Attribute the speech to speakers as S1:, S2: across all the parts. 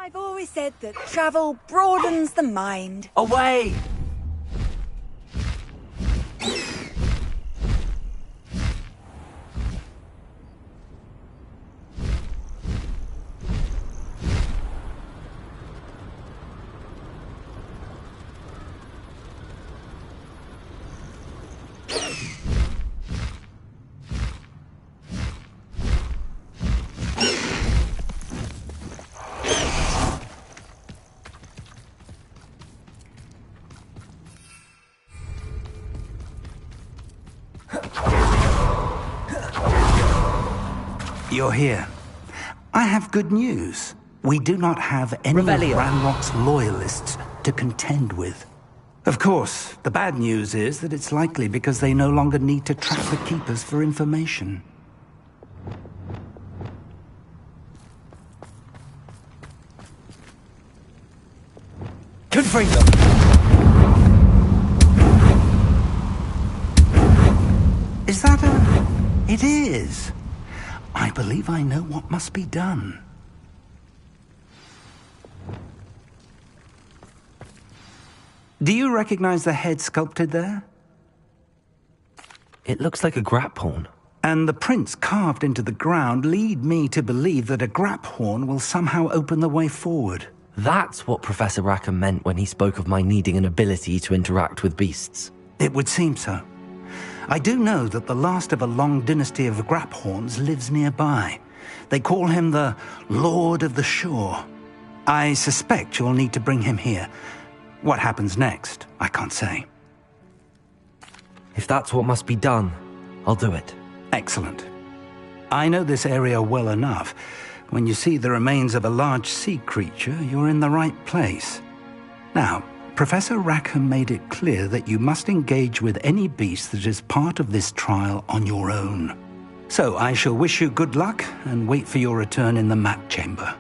S1: I've always said that travel broadens the mind.
S2: Away!
S3: You're here. I have good news. We do not have any of Ranrock's loyalists to contend with. Of course, the bad news is that it's likely because they no longer need to trap the Keepers for information.
S2: Confront them!
S3: Is that a... It is. I believe I know what must be done. Do you recognize the head sculpted there?
S2: It looks like a grap horn.
S3: And the prints carved into the ground lead me to believe that a grap horn will somehow open the way forward.
S2: That's what Professor Rackham meant when he spoke of my needing an ability to interact with beasts.
S3: It would seem so. I do know that the last of a long dynasty of Graphorns lives nearby. They call him the Lord of the Shore. I suspect you'll need to bring him here. What happens next, I can't say.
S2: If that's what must be done, I'll do it.
S3: Excellent. I know this area well enough. When you see the remains of a large sea creature, you're in the right place. Now, Professor Rackham made it clear that you must engage with any beast that is part of this trial on your own. So I shall wish you good luck and wait for your return in the map chamber.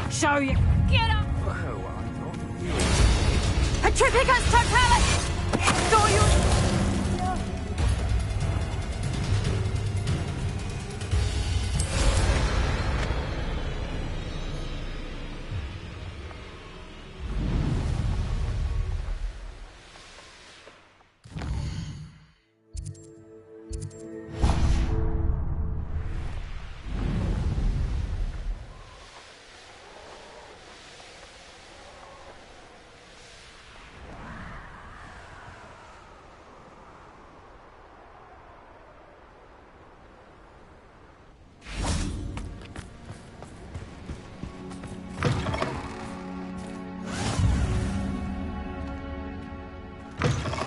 S1: Show you. Get up!
S2: Oh, I'm not you.
S1: Atripicus totalis! Do you...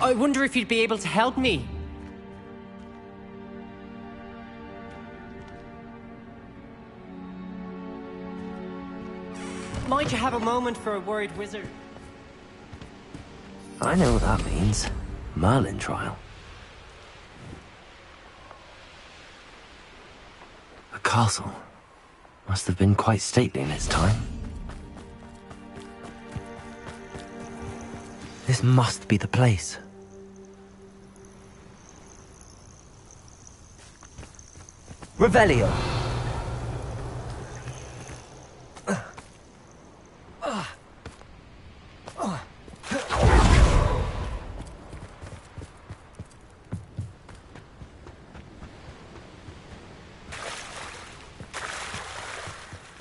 S4: I wonder if you'd be able to help me. Might you have a moment for a worried wizard?
S2: I know what that means. Merlin trial. A castle. Must have been quite stately in its time. This must be the place. Revelio!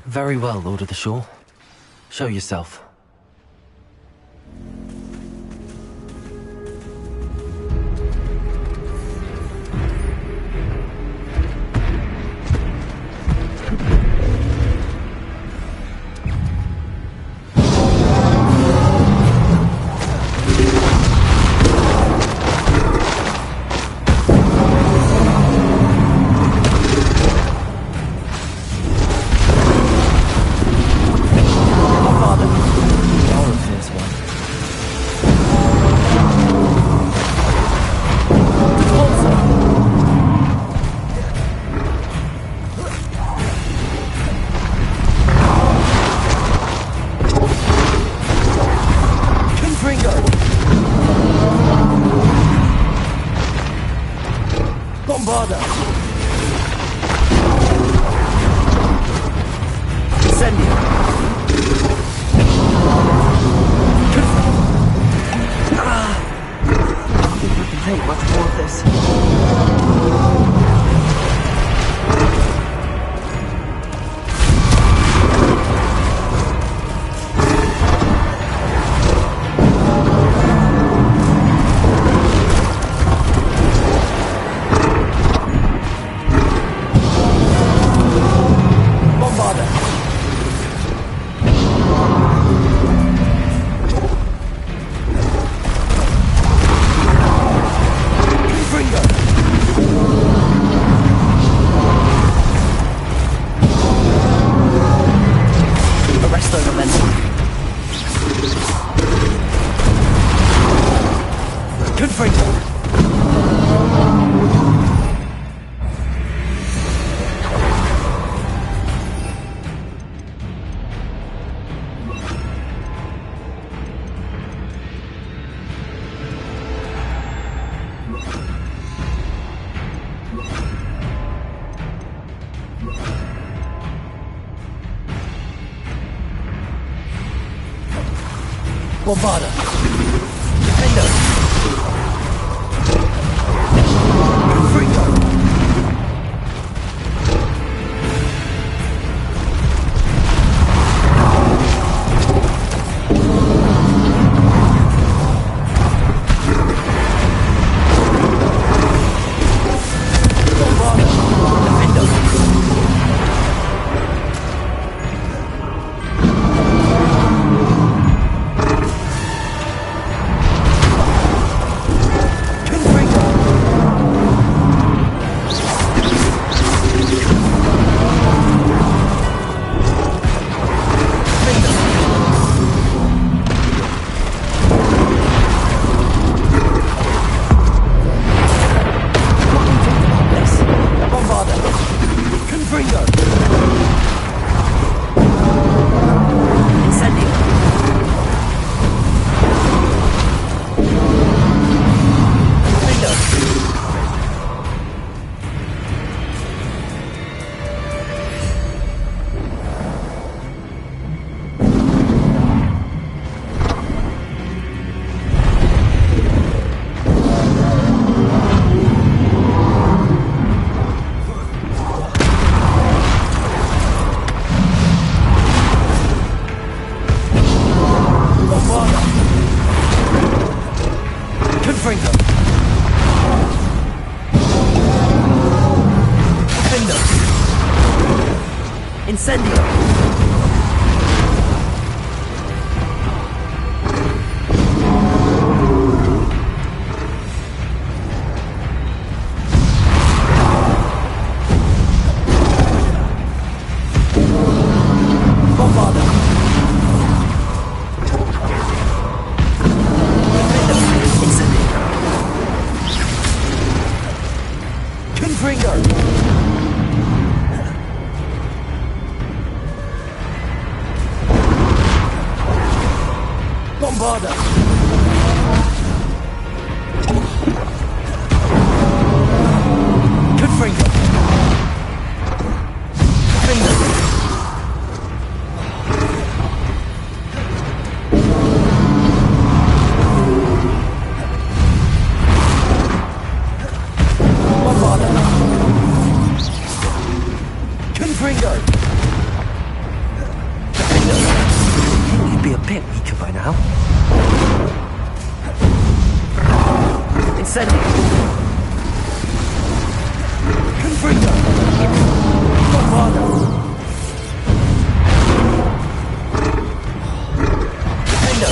S2: Very well, Lord of the Shore. Show yourself. Bombarda! Defender! Freako! Incendio! Confringo! Bombado! Defendo!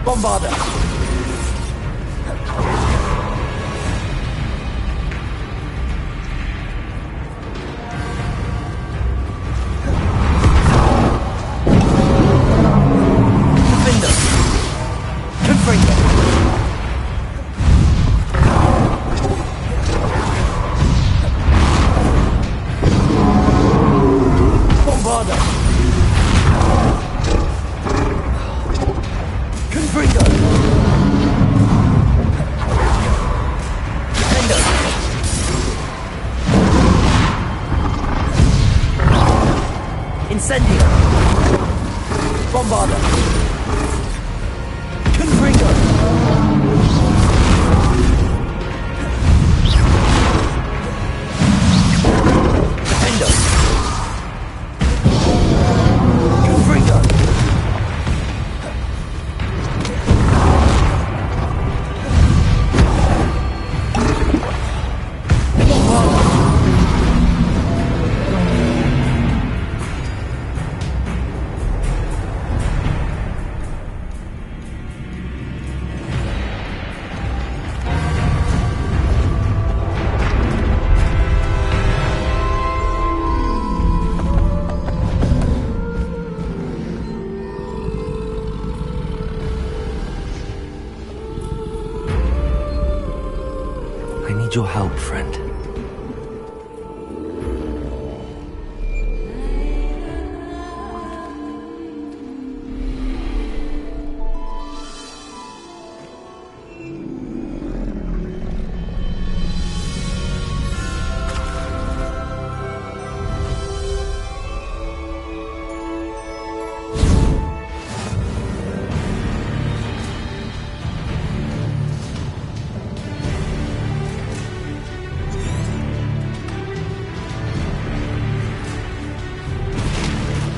S2: Bombarda! Incendio! Bombarda! Confringo! Defendo! Confringo! Bombarda! I need your help, friend.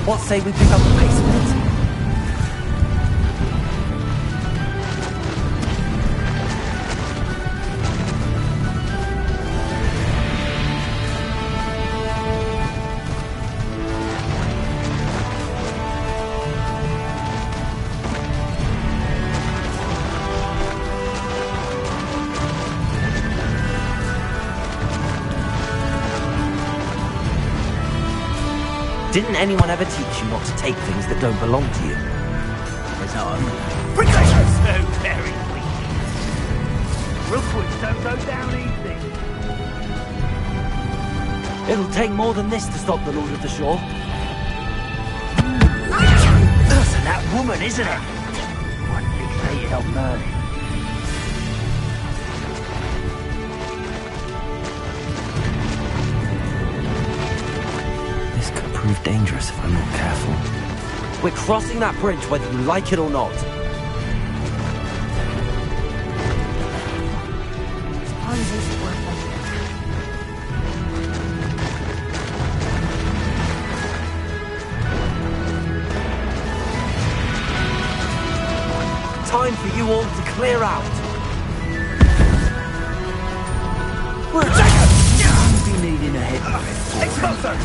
S2: What say we pick up the pace a bit? Didn't anyone ever teach you not to take things that don't belong to you?
S5: There's no protectors so very weak. Rookwoods don't go down easy.
S2: It'll take more than this to stop the Lord of the Shore.
S5: That's that woman, isn't it? One fixated on Merlin.
S2: Prove dangerous if I'm not careful. We're crossing that bridge whether you like it or not. Time for you all to clear out.
S5: We're attacking! You'll be needing a head. Expulsor!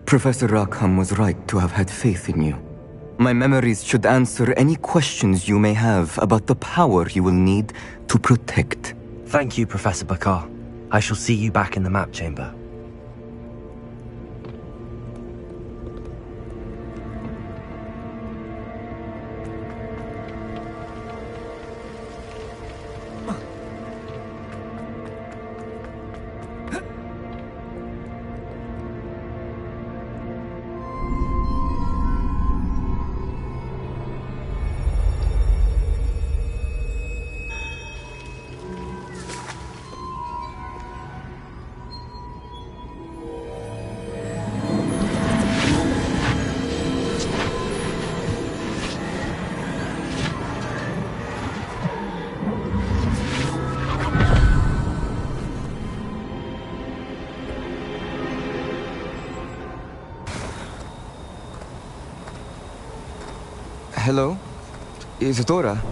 S6: Professor Rackham was right to have had faith in you. My memories should answer any questions you may have about the power you will need to protect.
S2: Thank you, Professor Bakar. I shall see you back in the map chamber.
S6: Hello? Isadora?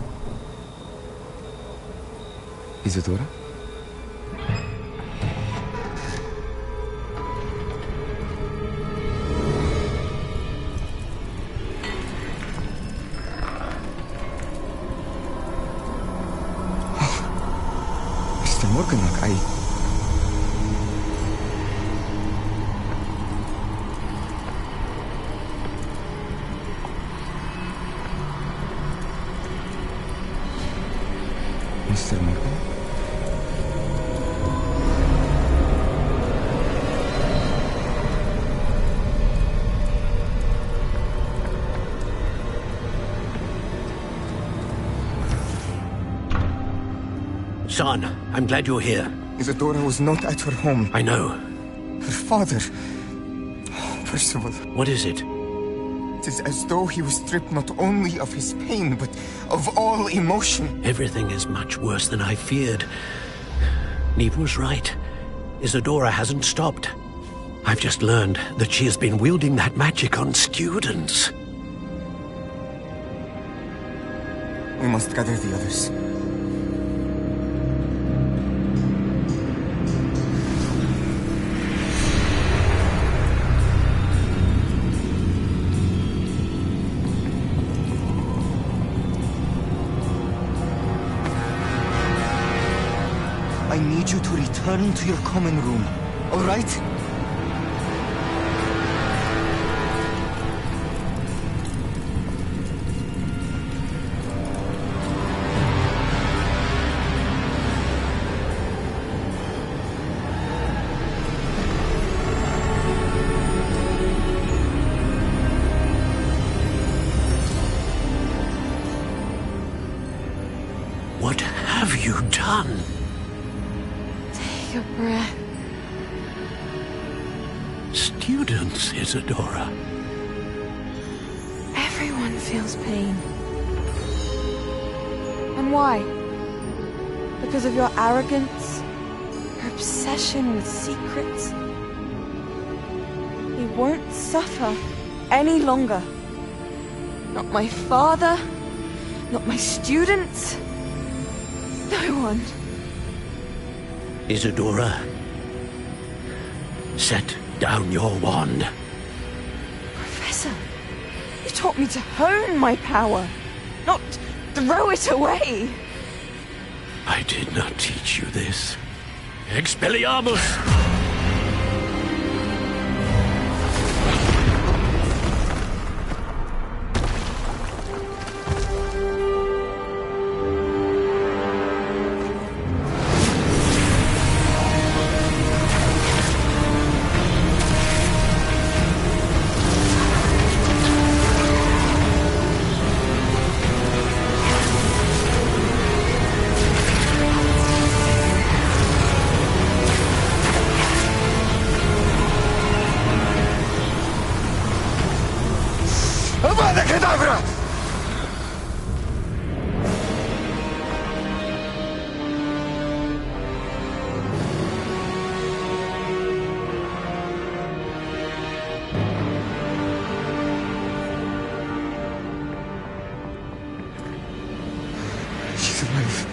S6: Isadora? Mr. Morganlock, Mr. Morgan?
S5: Son, I'm glad you're here.
S6: Isadora was not at her home.
S5: I know.
S6: Her father... Percival.
S5: What is it?
S6: It is as though he was stripped not only of his pain, but of all emotion.
S5: Everything is much worse than I feared. Neve was right. Isadora hasn't stopped. I've just learned that she has been wielding that magic on students.
S6: We must gather the others. I need you to return to your common room, all right?
S5: What have you done?
S1: Take a breath.
S5: Students, Isadora.
S1: Everyone feels pain. And why? Because of your arrogance? Your obsession with secrets? He won't suffer any longer. Not my father, not my students, no one.
S5: Isadora, set down your wand.
S1: Professor, you taught me to hone my power, not throw it away.
S5: I did not teach you this. Expelliarmus!
S6: life.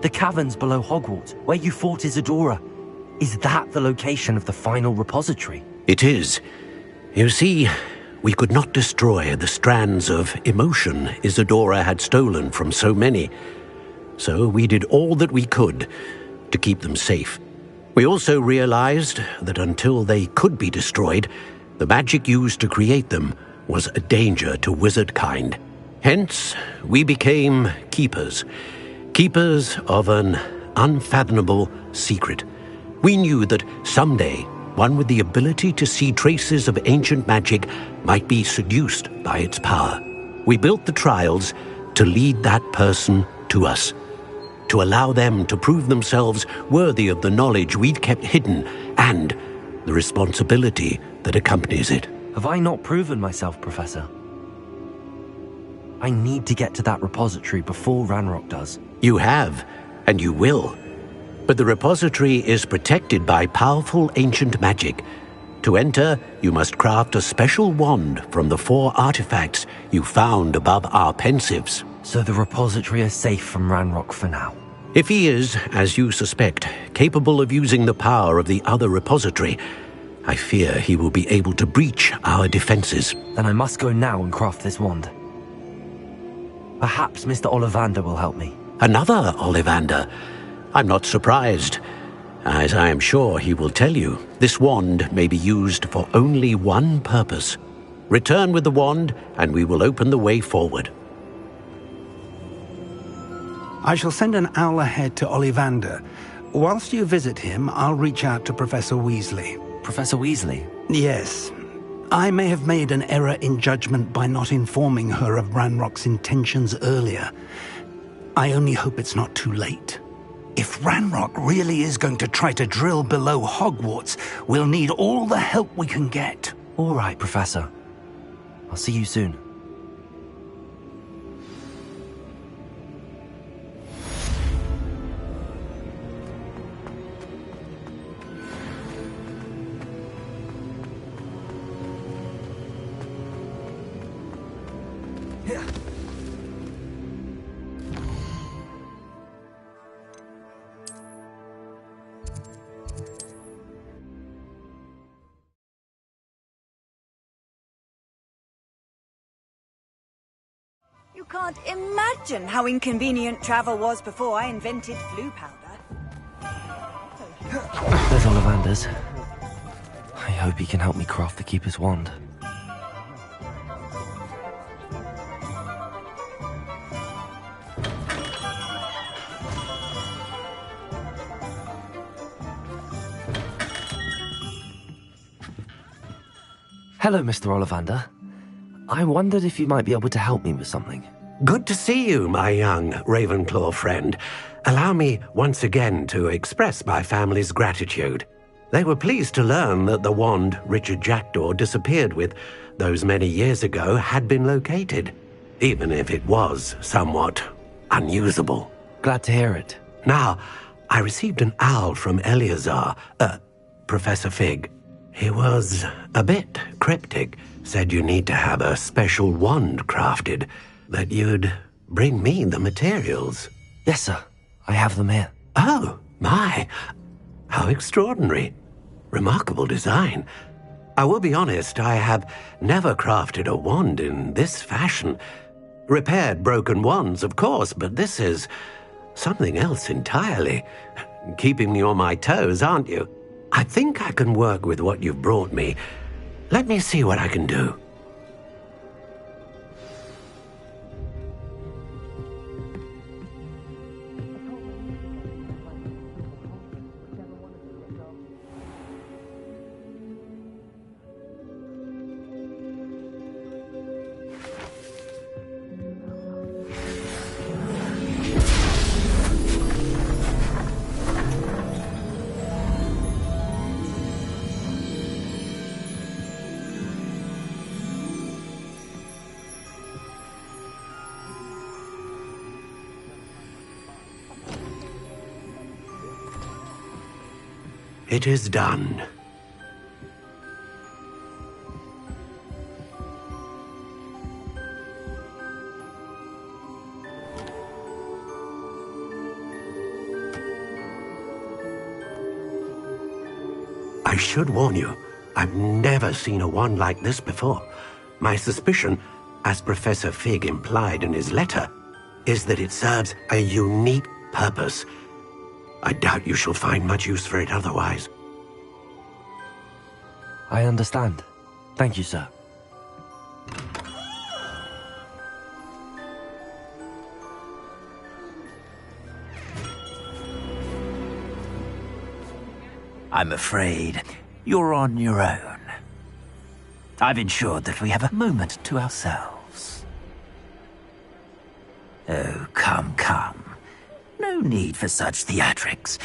S2: The caverns below Hogwarts, where you fought Isadora. Is that the location of the final repository?
S5: It is. You see, we could not destroy the strands of emotion Isadora had stolen from so many. So we did all that we could to keep them safe. We also realized that until they could be destroyed, the magic used to create them was a danger to wizard kind. Hence, we became keepers. Keepers of an unfathomable secret. We knew that someday, one with the ability to see traces of ancient magic might be seduced by its power. We built the trials to lead that person to us, to allow them to prove themselves worthy of the knowledge we'd kept hidden and the responsibility that accompanies it.
S2: Have I not proven myself, Professor? I need to get to that repository before Ranrock does.
S5: You have, and you will. But the repository is protected by powerful ancient magic. To enter, you must craft a special wand from the 4 artifacts you found above our pensives.
S2: So the repository is safe from Ranrock for now.
S5: If he is, as you suspect, capable of using the power of the other repository, I fear he will be able to breach our defenses.
S2: Then I must go now and craft this wand. Perhaps Mr. Ollivander will help me.
S5: Another Ollivander? I'm not surprised. As I am sure he will tell you, this wand may be used for only one purpose. Return with the wand, and we will open the way forward.
S3: I shall send an owl ahead to Ollivander. Whilst you visit him, I'll reach out to Professor Weasley.
S2: Professor Weasley?
S3: Yes. I may have made an error in judgment by not informing her of Ranrock's intentions earlier. I only hope it's not too late. If Ranrock really is going to try to drill below Hogwarts, we'll need all the help we can get.
S2: All right, Professor. I'll see you soon.
S1: You can't imagine how inconvenient travel was before I invented flu powder.
S2: There's Ollivander's. I hope he can help me craft the Keeper's wand. Hello, Mr. Ollivander. I wondered if you might be able to help me with something.
S5: Good to see you, my young Ravenclaw friend. Allow me once again to express my family's gratitude. They were pleased to learn that the wand Richard Jackdaw disappeared with those many years ago had been located, even if it was somewhat unusable.
S2: Glad to hear it.
S5: Now, I received an owl from Eleazar, Professor Fig. He was a bit cryptic, said you need to have a special wand crafted, that you'd bring me the materials.
S2: Yes, sir. I have them here.
S5: Oh, my. How extraordinary. Remarkable design. I will be honest, I have never crafted a wand in this fashion. Repaired broken wands, of course, but this is something else entirely. Keeping me on my toes, aren't you? I think I can work with what you've brought me. Let me see what I can do. It is done. I should warn you, I've never seen a wand like this before. My suspicion, as Professor Fig implied in his letter, is that it serves a unique purpose. I doubt you shall find much use for it otherwise.
S2: I understand. Thank you, sir.
S7: I'm afraid you're on your own. I've ensured that we have a moment to ourselves. Oh, come, come. No need for such theatrics.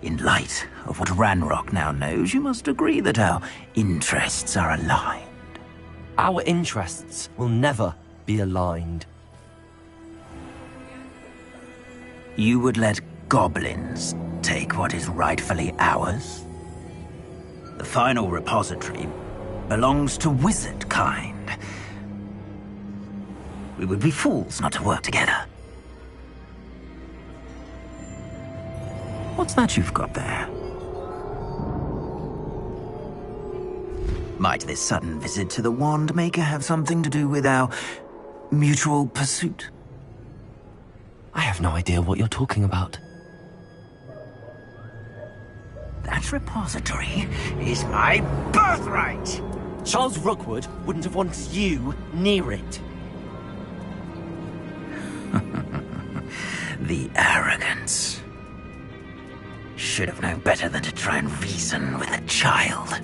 S7: In light of what Ranrock now knows, you must agree that our interests are aligned.
S2: Our interests will never be aligned.
S7: You would let goblins take what is rightfully ours? The final repository belongs to wizard kind. We would be fools not to work together. What's that you've got there? Might this sudden visit to the Wand Maker have something to do with our mutual pursuit?
S2: I have no idea what you're talking about.
S7: That repository is my birthright!
S2: Charles Rookwood wouldn't have wanted you near it.
S7: The arrogance. Should have known better than to try and reason with a child.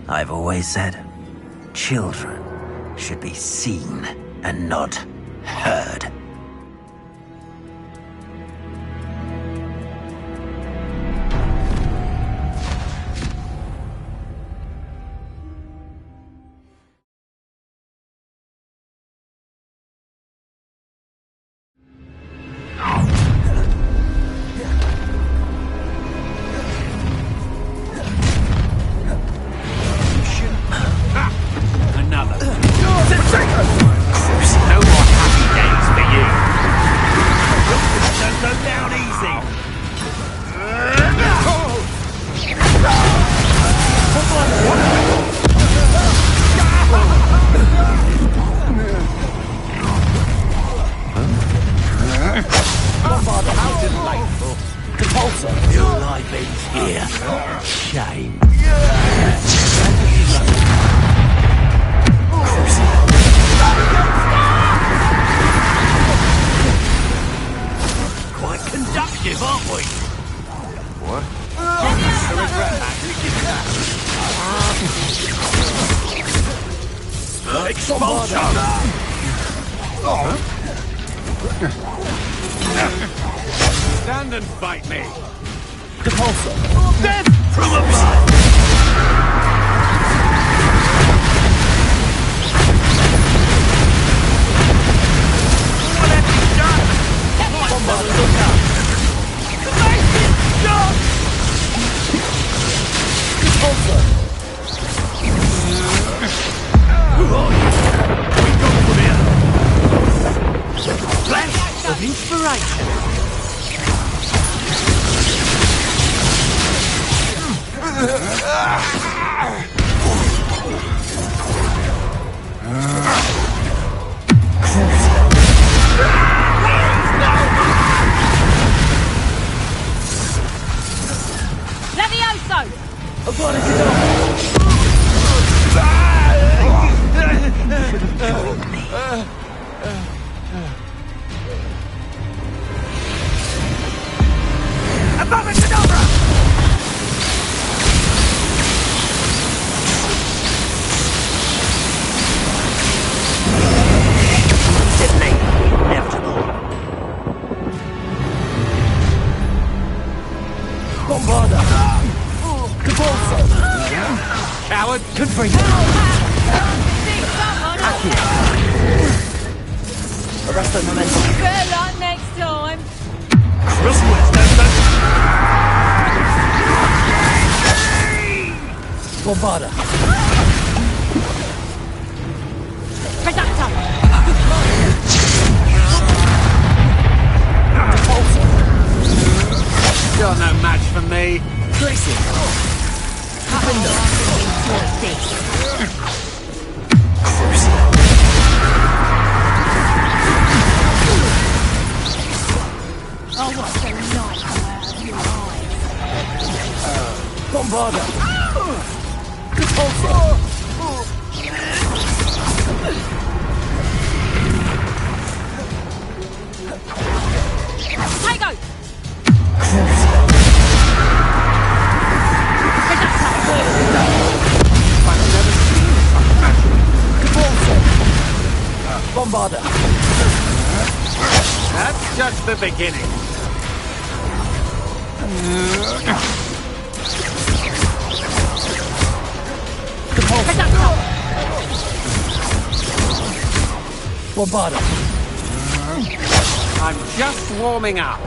S7: I've always said, children should be seen and not heard.
S8: Stand and fight me!
S5: Death from above! What have you done? Somebody look out! Who are you? We go from here! Flash of inspiration!
S1: Levioso!
S2: I've got to get off!
S5: Above and over! Inevitable.
S2: Bombarda! Capulso!
S8: Coward!
S2: Confront! Arresto momentum.
S1: Good luck next time.
S8: Rookwood, stand back!
S9: Bombarda.
S8: You're no match for me.
S9: Blessing.
S10: Oh, what a nightmare you are.
S9: Bombarda. Repulsor.
S10: Potato!
S8: I've never seen such magic.
S9: Bombarda.
S8: That's just the beginning.
S9: Bombarda.
S8: I'm just warming up.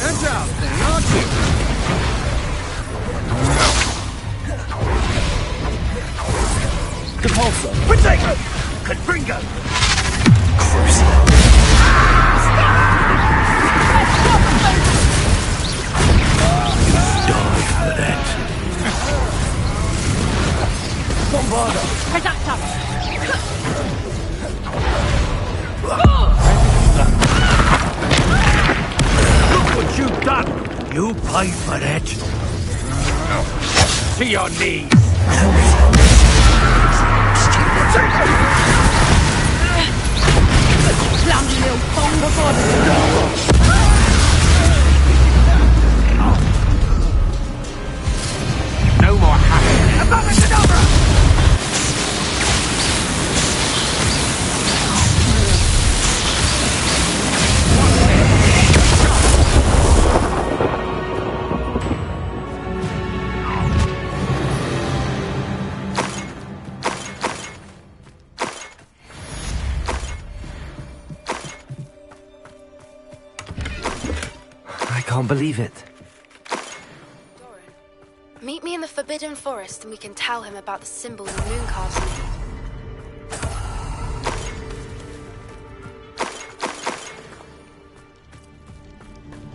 S8: Good job, then, aren't you?
S9: Repulsor. Potato. Confringo. Bombarda.
S8: Look what you've done. You pay for that. To your knees.
S10: Clumsy little phone before
S8: No more hacking. Above and over!
S2: I can't believe it.
S11: Meet me in the Forbidden Forest and we can tell him about the symbol the Mooncastle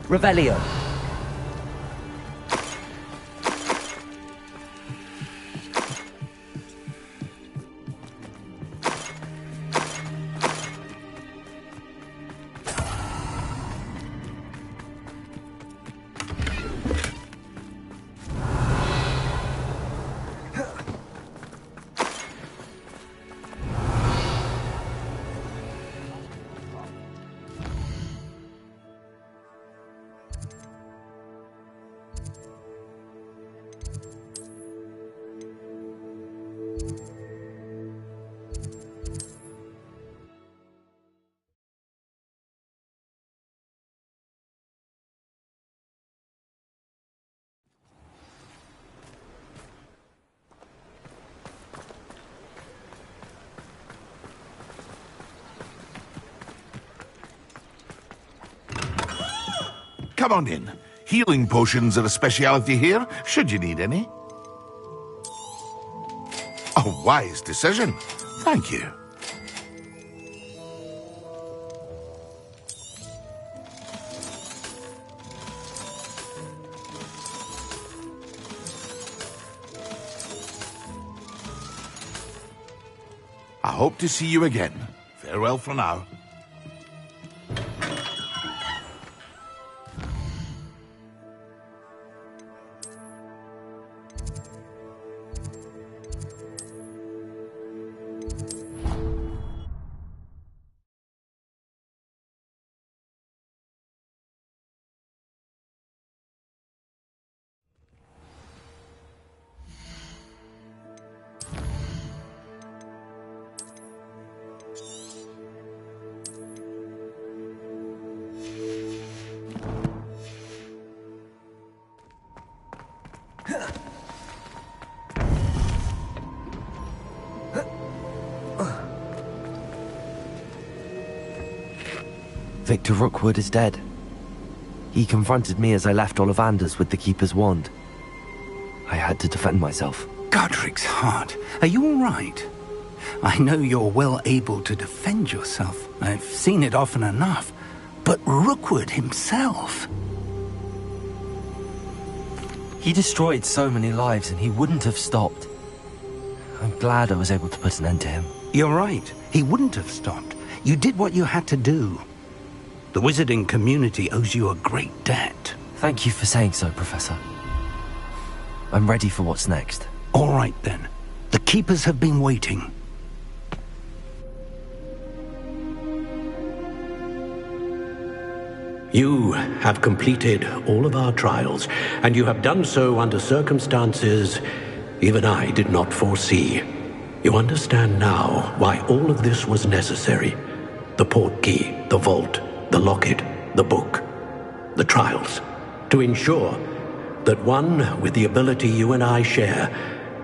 S11: made.
S2: Revelio.
S12: Come on in. Healing potions are a speciality here, should you need any. A wise decision. Thank you. I hope to see you again. Farewell for now.
S2: Victor Rookwood is dead. He confronted me as I left Ollivander's with the Keeper's wand. I had to defend myself.
S3: Godric's heart, are you all right? I know you're well able to defend yourself. I've seen it often enough. But Rookwood himself...
S2: He destroyed so many lives and he wouldn't have stopped. I'm glad I was able to put an end to him.
S3: You're right. He wouldn't have stopped. You did what you had to do. The wizarding community owes you a great debt.
S2: Thank you for saying so, Professor. I'm ready for what's next.
S3: All right, then. The Keepers have been waiting.
S5: You have completed all of our trials, and you have done so under circumstances even I did not foresee. You understand now why all of this was necessary. The portkey, the vault, the locket, the book, the trials, to ensure that one with the ability you and I share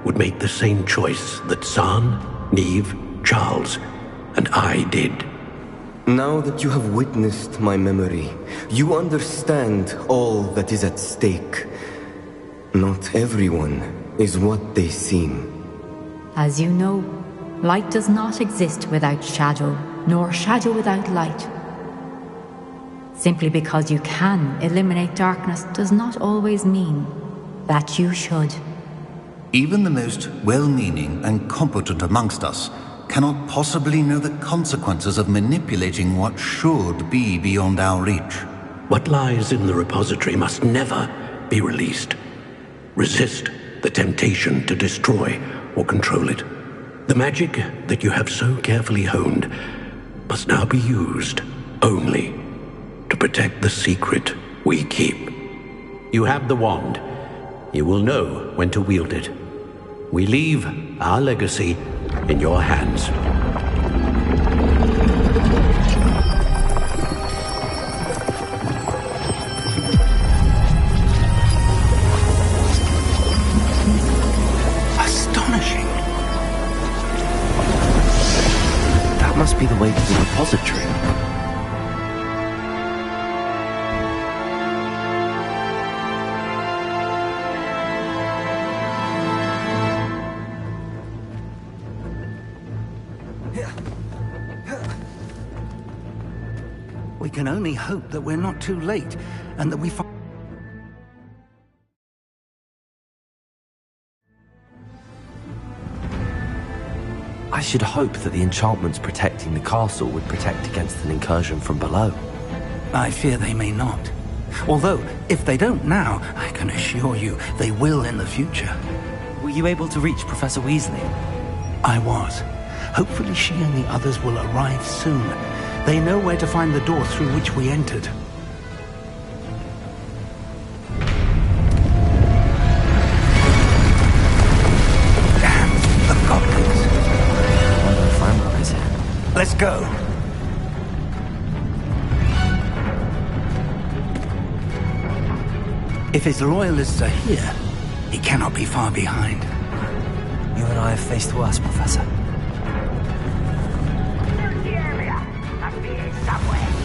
S5: would make the same choice that San, Neve, Charles, and I did.
S6: Now that you have witnessed my memory, you understand all that is at stake. Not everyone is what they seem.
S13: As you know, light does not exist without shadow, nor shadow without light. Simply because you can eliminate darkness does not always mean that you should.
S14: Even the most well-meaning and competent amongst us cannot possibly know the consequences of manipulating what should be beyond our reach.
S5: What lies in the repository must never be released. Resist the temptation to destroy or control it. The magic that you have so carefully honed must now be used only to protect the secret we keep. You have the wand. You will know when to wield it. We leave our legacy in your hands.
S3: Astonishing.
S2: That must be the way to the repository.
S3: We can only hope that we're not too late, and that we find...
S2: I should hope that the enchantments protecting the castle would protect against an incursion from below.
S3: I fear they may not. Although, if they don't now, I can assure you they will in the future.
S2: Were you able to reach Professor Weasley?
S3: I was. Hopefully she and the others will arrive soon. They know where to find the door through which we entered. Damn, the goblins.
S2: Why don't find is here?
S3: Let's go. If his loyalists are here, he cannot be far behind.
S2: You and I have faced worse, Professor.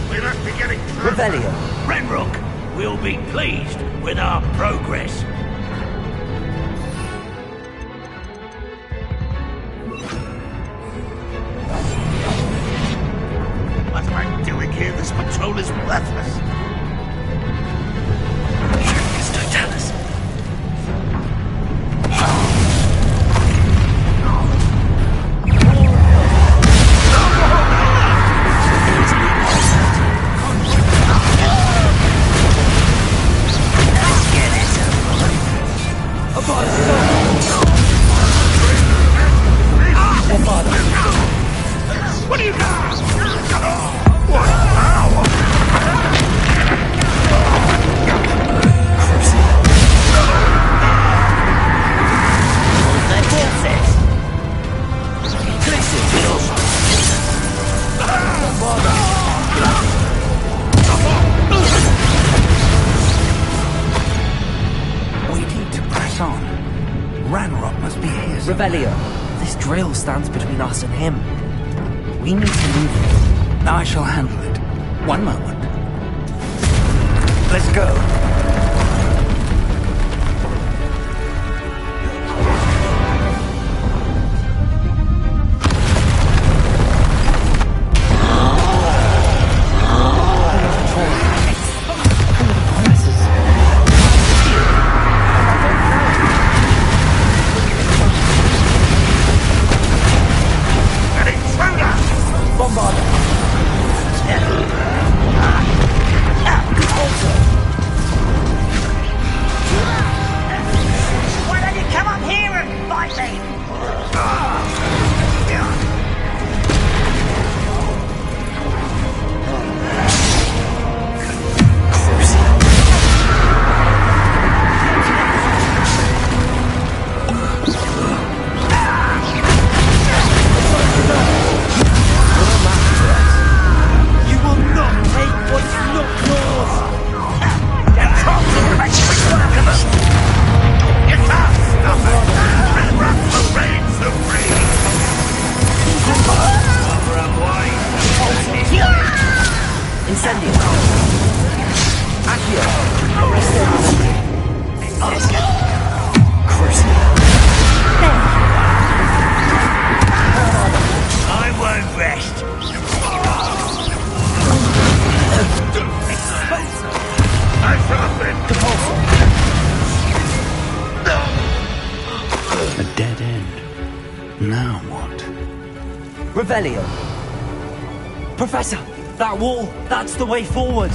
S8: We must be getting closer.
S2: Revelio.
S8: Renrook will be pleased with our progress. What am I doing here? This patrol is worthless.
S2: It's Totalis.
S8: What do you do?
S3: Waiting to press press on. Ranrock must be here somewhere.
S2: Revelio, this drill stands between us and him. We need to move it.
S3: I shall handle it. One moment. Let's go.
S2: Revelio. Professor, that wall, that's the way forward.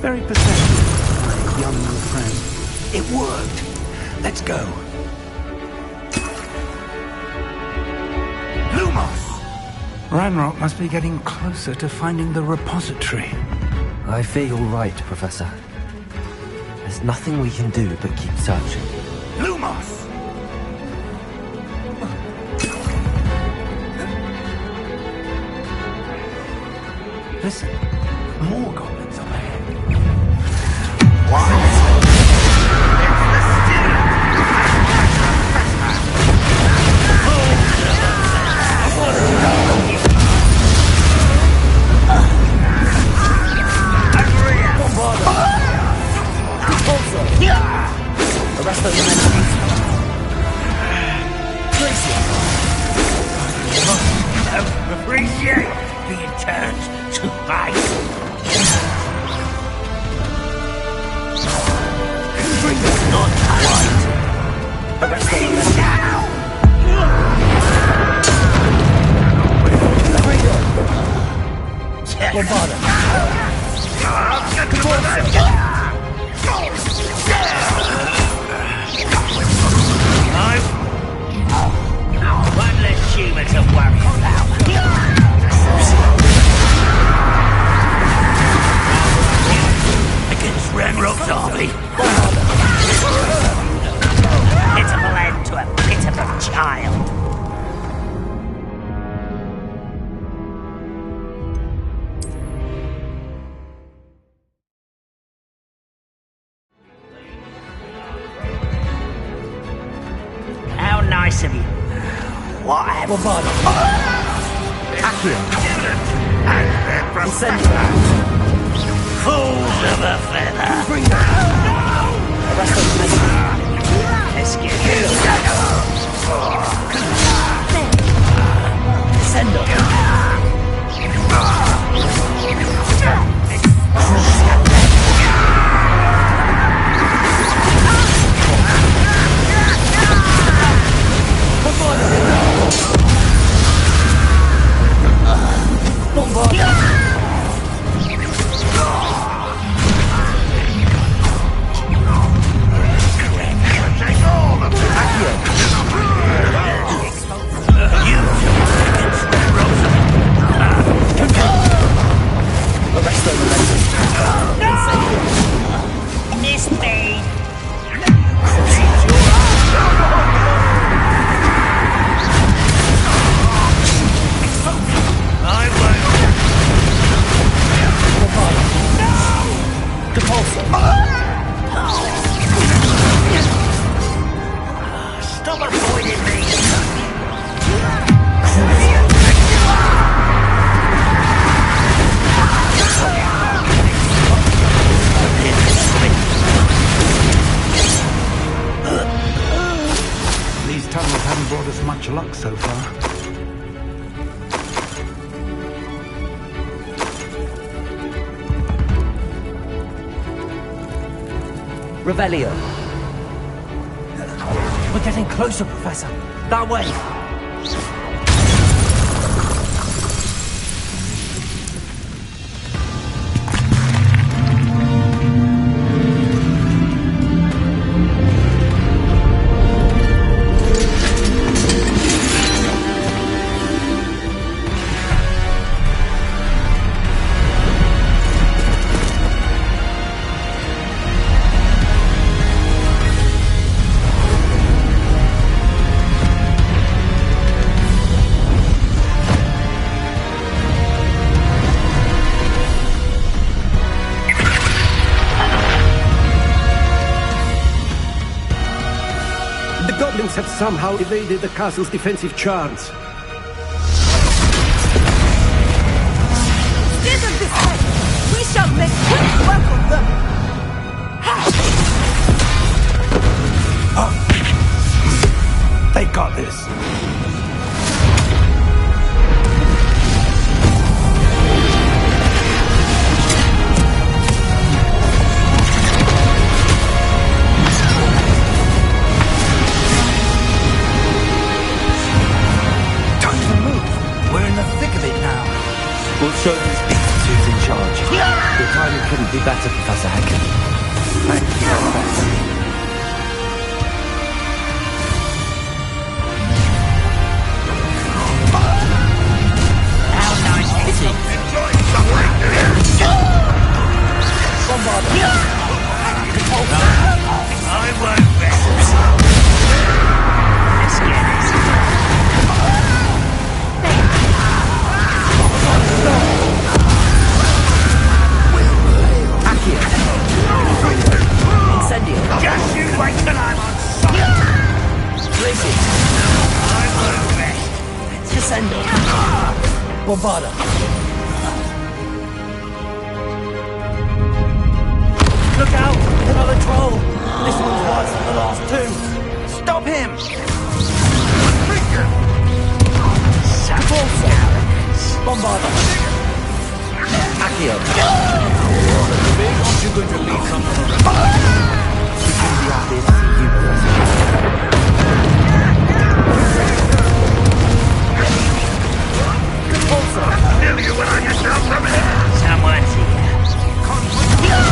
S3: Very perceptive, my young friend. It worked. Let's go. Lumos! Ranrock must be getting closer to finding the repository.
S2: I fear you're right, Professor. There's nothing we can do but keep searching.
S3: Lumos! Listen, more goblins up ahead. What? It's the student!
S2: Arrest those men. Tracy!
S8: Don't appreciate being turned to ice.
S2: Bring us not white. Arrest those men. Lombardo.
S8: One less human to worry about. Against Ranrock's army. Pitiful end to a pitiful child. How nice of you. What have
S2: Lombardo. Accio. Incendio.
S8: Fools of a feather.
S2: Bring them. Arrest those men.
S8: Let's get
S2: Send them.
S3: tunnels haven't brought us much luck so far.
S2: Revelio. We're getting closer, Professor. That way.
S5: Have somehow evaded the castle's defensive charms.
S1: Steer them this way! We shall make quick work of them!
S3: They got this.
S2: We'll show these beasts who's in charge. Your timing couldn't be better, Professor Hecken.
S3: Thank you, Professor.
S7: How nice hitting.
S9: Enjoy something, do you? I won't rest.
S7: Let's get this.
S2: Incendio.
S9: Just you wait till I'm on site.
S2: Blazing.
S9: I won't rest.
S2: Descendo.
S9: Bombarda.
S2: Look out! Another troll! This one's worse than the last two! Stop him! Bombarda! Accio!
S9: Aren't you going to leave some for the
S2: She shouldn't be out there to see you, Professor.
S9: Kill you when I get down from it.
S7: Someone's here.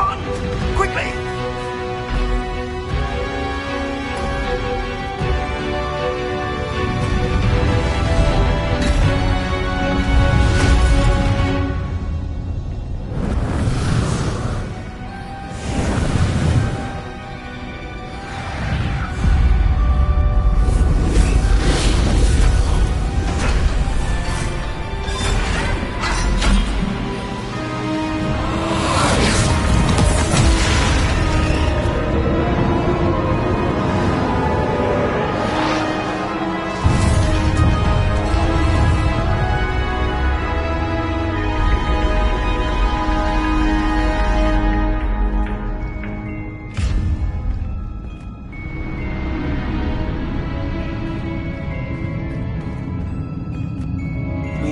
S3: Run! Quickly!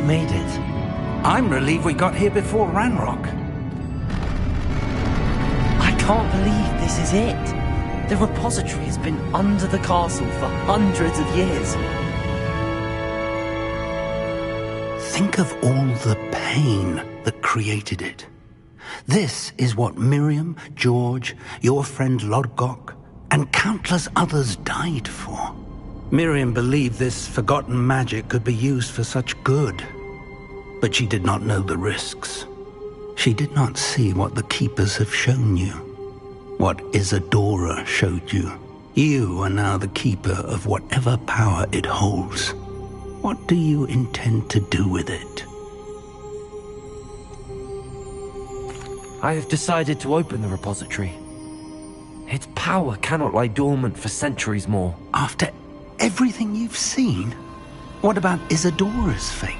S2: Made it.
S3: I'm relieved we got here before Ranrock.
S15: I can't believe this is it. The repository has been under the castle for hundreds of years.
S3: Think of all the pain that created it. This is what Miriam, George, your friend Lodgok, and countless others died for. Miriam believed this forgotten magic could be used for such good. But she did not know the risks. She did not see what the Keepers have shown you. What Isadora showed you. You are now the Keeper of whatever power it holds. What do you intend to do with it?
S2: I have decided to open the repository. Its power cannot lie dormant for centuries more.
S3: After everything you've seen, what about Isadora's fate?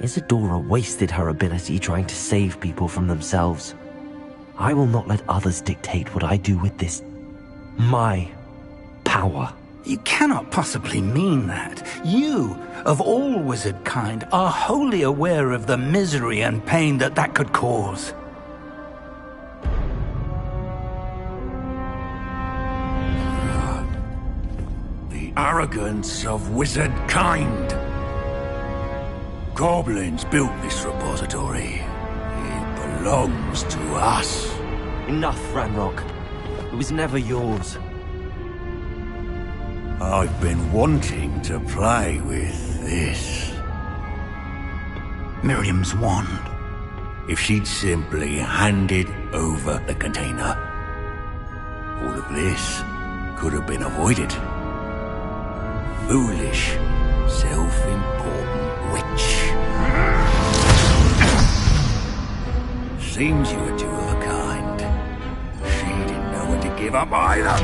S2: Isadora wasted her ability trying to save people from themselves. I will not let others dictate what I do with this. My power.
S3: You cannot possibly mean that. You, of all wizard kind, are wholly aware of the misery and pain that could cause.
S8: The arrogance of wizard kind. Goblins built this repository. It belongs to us.
S2: Enough, Ranrock. It was never yours.
S8: I've been wanting to play with this.
S3: Miriam's wand.
S8: If she'd simply handed over the container, all of this could have been avoided. Foolish, self-important witch. Seems you were two of a kind. She didn't know when to give up either.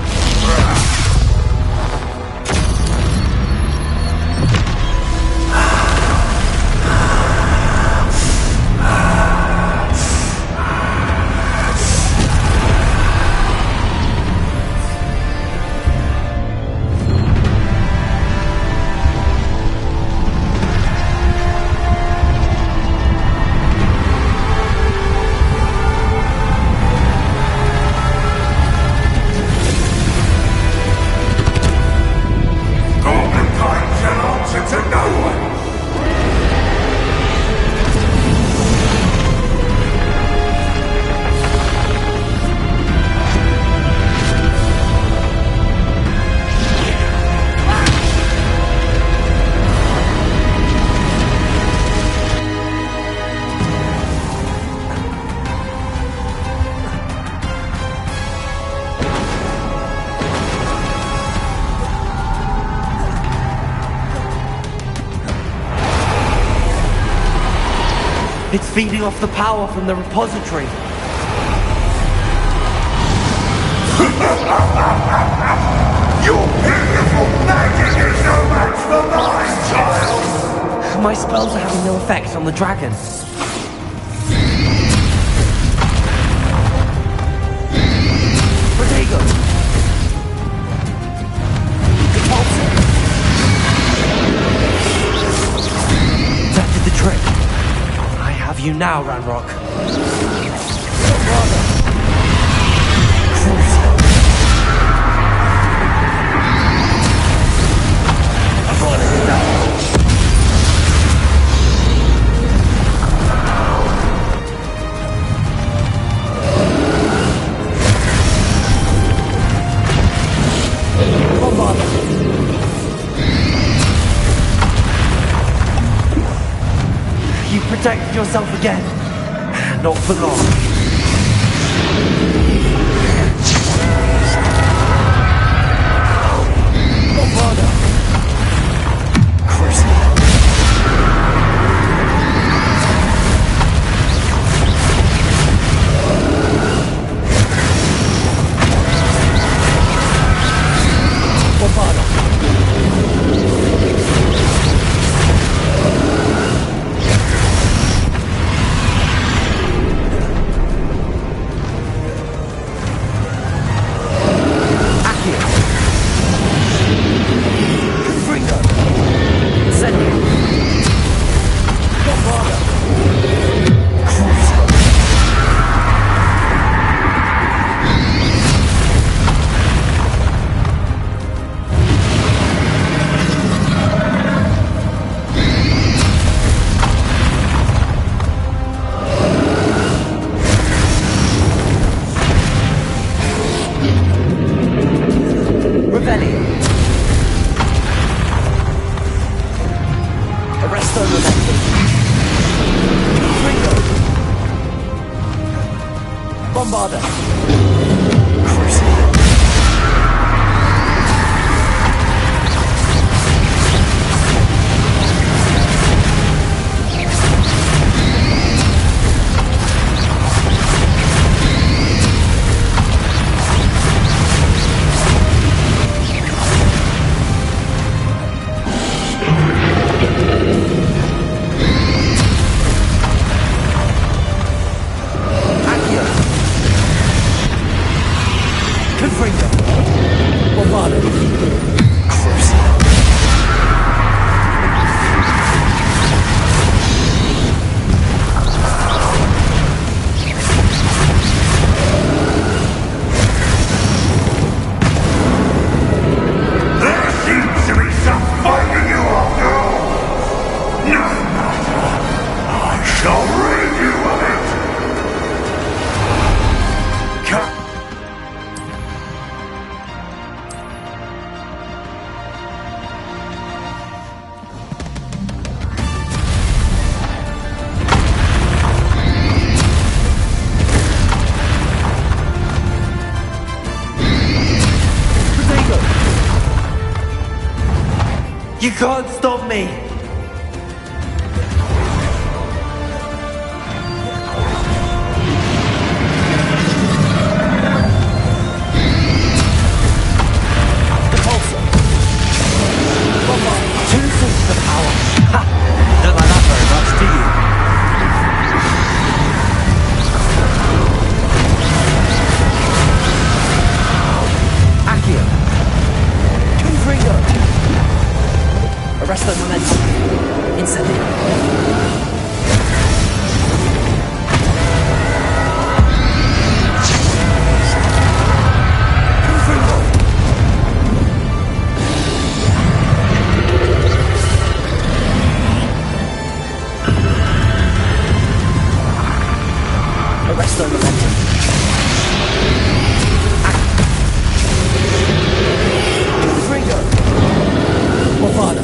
S2: It's feeding off the power from the repository.
S8: Your beautiful magic is no match for mine, child!
S2: My spells are having no effect on the dragon. Protego! That did the trick. I have you now, Ranrock. Crucial. protect yourself again. Not for long. Bombarda. Curse me. Bombarda.
S15: Bombarda.
S2: You can't stop me!
S15: The pulsar. Bombarda.
S2: Too soon for power. Ha! Don't like that very much, do you? Accio.
S15: Confringo. Arrest the momentum. Incendio. Arrest the momentum. Confringo. Bombarda.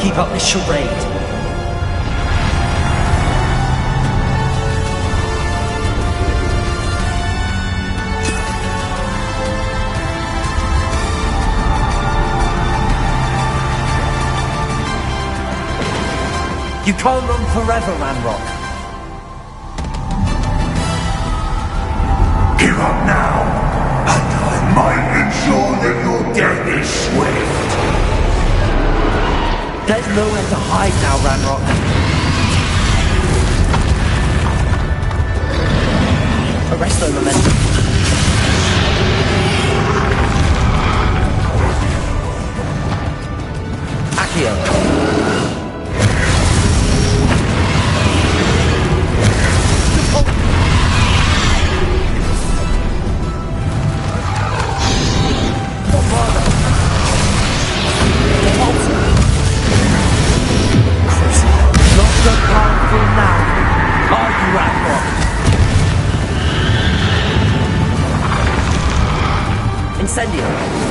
S15: keep up this charade. You can't run forever, Ranrock.
S8: Give up now, and I might ensure that your death is swift.
S15: There's nowhere to hide now, Ranrock. Arresto momentum. Accio. Incendio.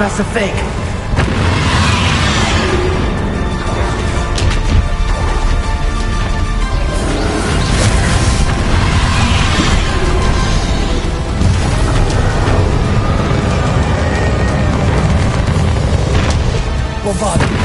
S2: Professor Fig!
S15: Bombard!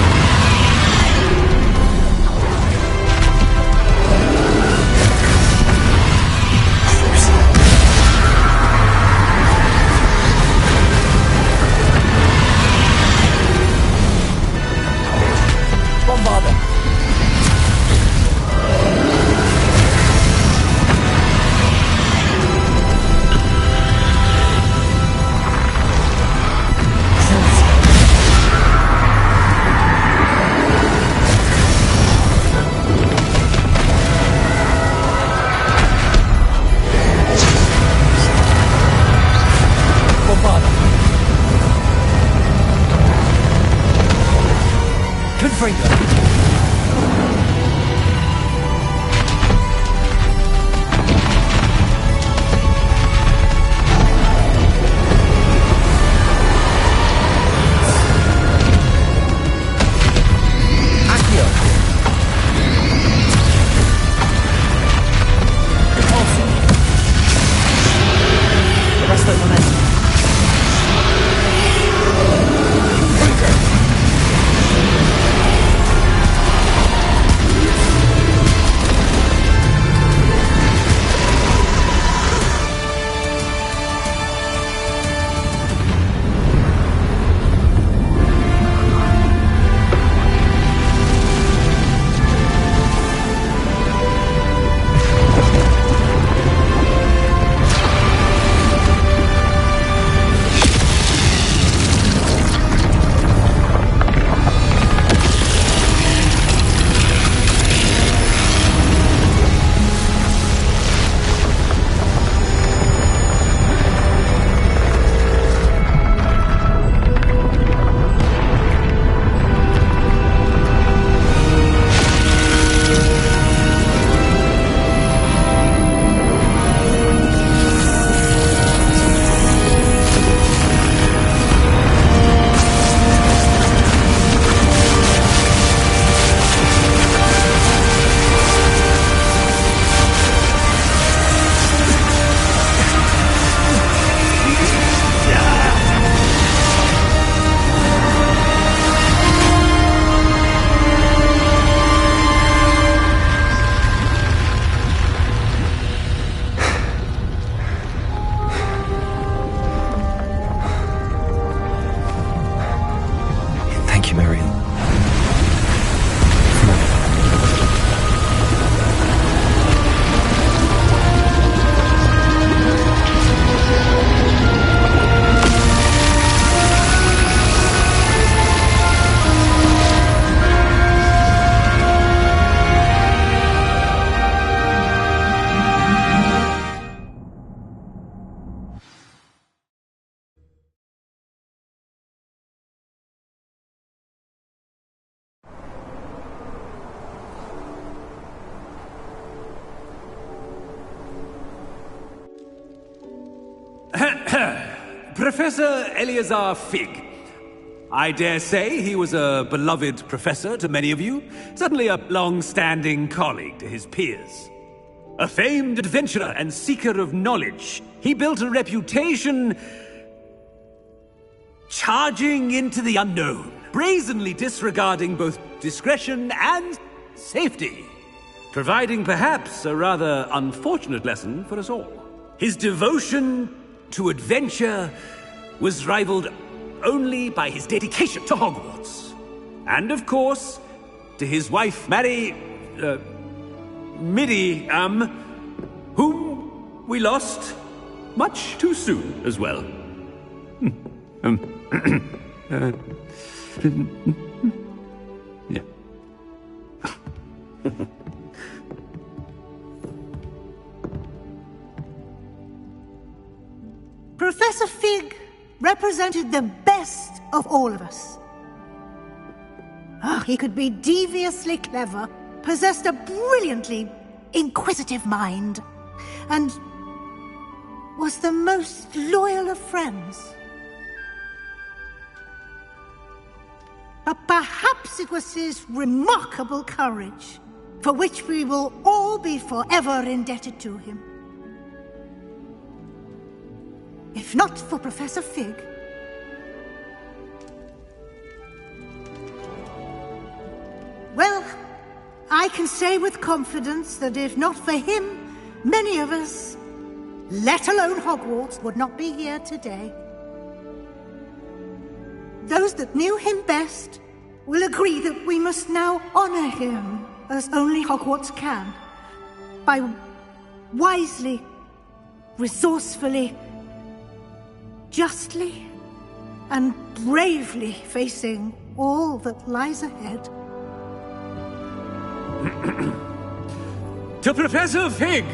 S9: Professor Eleazar Fig. I dare say he was a beloved professor to many of you, certainly a long-standing colleague to his peers. A famed adventurer and seeker of knowledge, he built a reputation charging into the unknown, brazenly disregarding both discretion and safety, providing perhaps a rather unfortunate lesson for us all. His devotion to adventure was rivaled only by his dedication to Hogwarts. And of course, to his wife, Midi, whom we lost much too soon as well. Yeah.
S16: Professor Fig represented the best of all of us. He could be deviously clever, possessed a brilliantly inquisitive mind, and was the most loyal of friends. Perhaps it was his remarkable courage, for which we will all be forever indebted to him. If not for Professor Fig, well, I can say with confidence that if not for him, many of us, let alone Hogwarts, would not be here today. Those that knew him best will agree that we must now honor him as only Hogwarts can, by wisely, resourcefully, justly, and bravely facing all that lies ahead.
S9: To Professor Fig!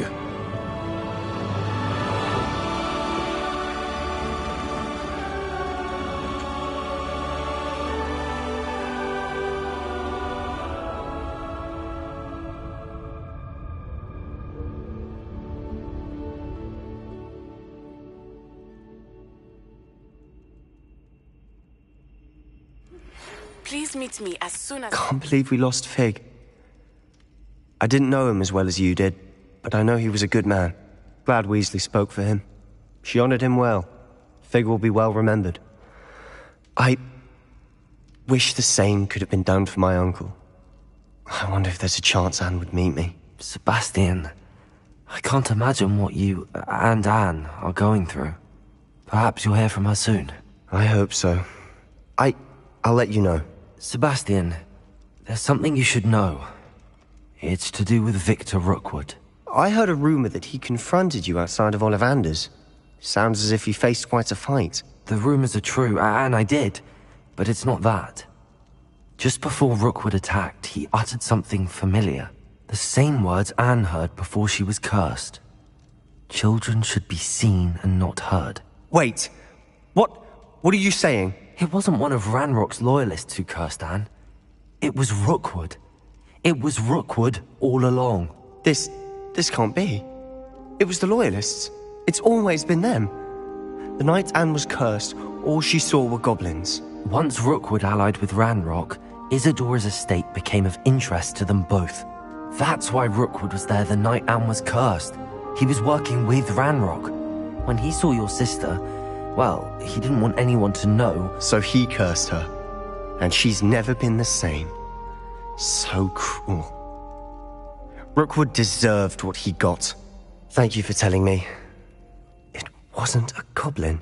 S17: Please meet me as soon as...
S18: Can't believe we lost Fig. I didn't know him as well as you did, but I know he was a good man. Glad Weasley spoke for him. She honored him well. Fig will be well remembered. I wish the same could have been done for my uncle. I wonder if there's a chance Anne would meet me.
S2: Sebastian, I can't imagine what you and Anne are going through. Perhaps you'll hear from her soon.
S18: I hope so. I'll let you know.
S2: Sebastian, there's something you should know. It's to do with Victor Rookwood.
S18: I heard a rumor that he confronted you outside of Ollivander's. Sounds as if he faced quite a fight.
S2: The rumors are true, and I did, but it's not that. Just before Rookwood attacked, he uttered something familiar. The same words Anne heard before she was cursed. Children should be seen and not heard.
S18: Wait, what are you saying?
S2: It wasn't one of Ranrock's loyalists who cursed Anne. It was Rookwood. It was Rookwood all along.
S18: This can't be. It was the loyalists. It's always been them. The night Anne was cursed, all she saw were goblins.
S2: Once Rookwood allied with Ranrock, Isadora's estate became of interest to them both. That's why Rookwood was there the night Anne was cursed. He was working with Ranrock. When he saw your sister, well, he didn't want anyone to know.
S18: So he cursed her. And she's never been the same. So cruel. Rookwood deserved what he got. Thank you for telling me. It wasn't a goblin.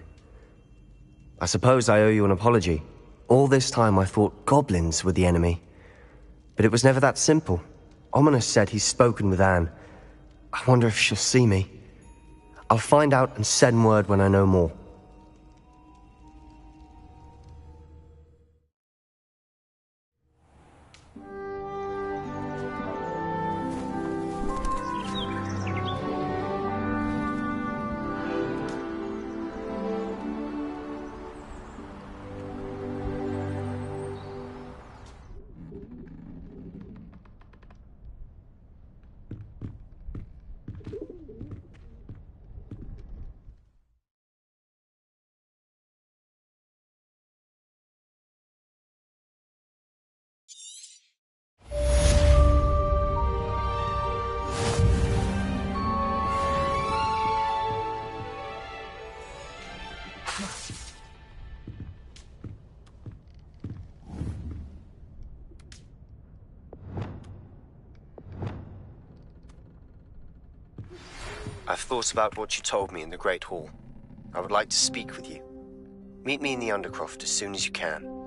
S18: I suppose I owe you an apology. All this time I thought goblins were the enemy. But it was never that simple. Ominous said he's spoken with Anne. I wonder if she'll see me. I'll find out and send word when I know more. I've thought about what you told me in the Great Hall. I would like to speak with you. Meet me in the Undercroft as soon as you can.